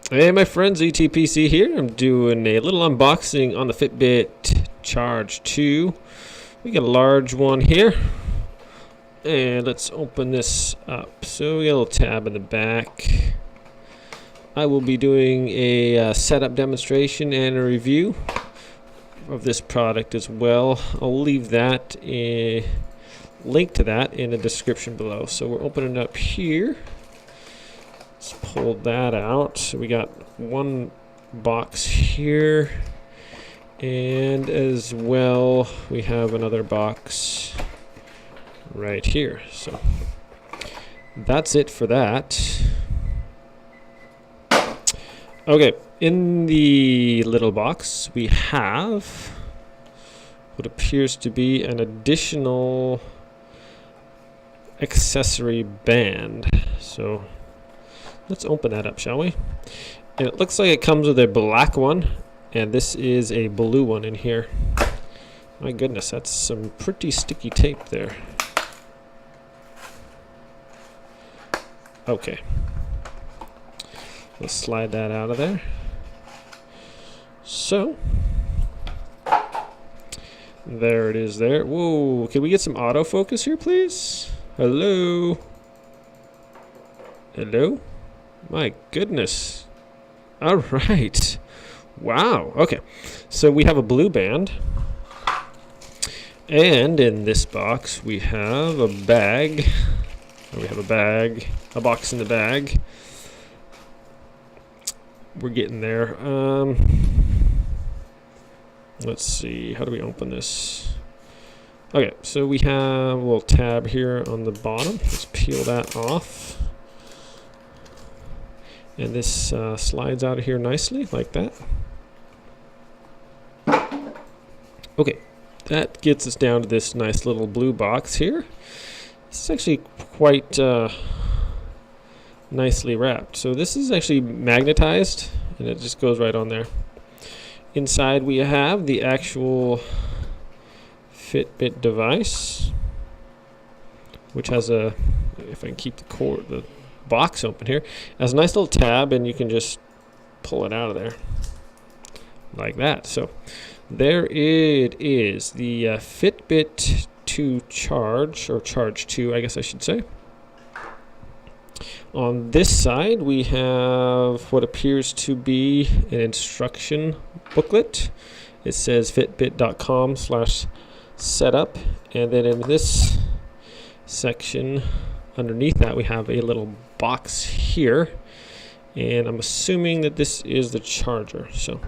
Hey my friends, ETPC here. I'm doing a little unboxing on the Fitbit Charge 2. We got a large one here. And let's open this up. So we got a little tab in the back. I will be doing a setup demonstration and a review of this product as well. I'll leave that link to that in the description below. So we're opening up here. Let's pull that out. So we got one box here, and as well we have another box right here. So that's it for that. Okay, in the little box we have what appears to be an additional accessory band. So let's open that up, shall we? And it looks like it comes with a black one, and this is a blue one in here. My goodness, that's some pretty sticky tape there. Okay. Let's slide that out of there. So, there it is there. Whoa, can we get some autofocus here, please? Hello? Hello? My goodness. All right. Wow. Okay. So we have a blue band. And in this box, we have a bag. We have a box in the bag. We're getting there. Let's see. How do we open this? Okay. So we have a little tab here on the bottom. Let's peel that off. And this slides out of here nicely, like that. Okay, that gets us down to this nice little blue box here. It's actually quite nicely wrapped. So this is actually magnetized, and it just goes right on there. Inside we have the actual Fitbit device, which has a, if I can keep the box open here, has a nice little tab, and you can just pull it out of there like that. So there it is, the Fitbit 2 Charge, or Charge 2 I guess I should say. On this side we have what appears to be an instruction booklet. It says fitbit.com/setup, and then in this section underneath that we have a little box here, and I'm assuming that this is the charger. So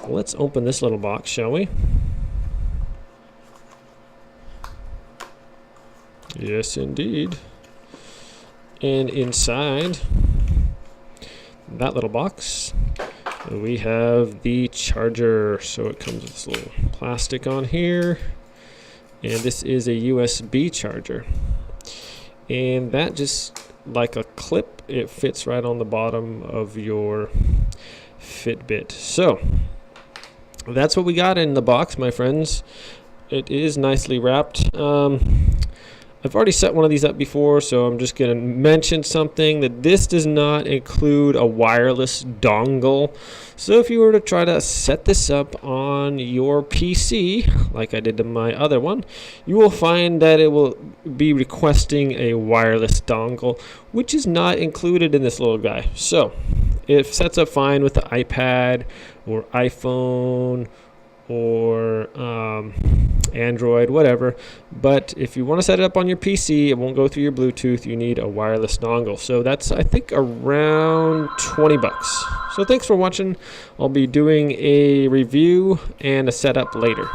let's open this little box, shall we? Yes indeed. And inside that little box we have the charger. So it comes with this little plastic on here, and this is a USB charger. And that just, like a clip, it fits right on the bottom of your Fitbit. So that's what we got in the box, my friends. It is nicely wrapped. I've already set one of these up before, so I'm just going to mention something, that this does not include a wireless dongle. So if you were to try to set this up on your PC, like I did to my other one, you will find that it will be requesting a wireless dongle, which is not included in this little guy. So it sets up fine with the iPad or iPhone or Android, whatever. But if you want to set it up on your PC, it won't go through your Bluetooth. You need a wireless dongle. So that's, I think, around 20 bucks. So thanks for watching. I'll be doing a review and a setup later.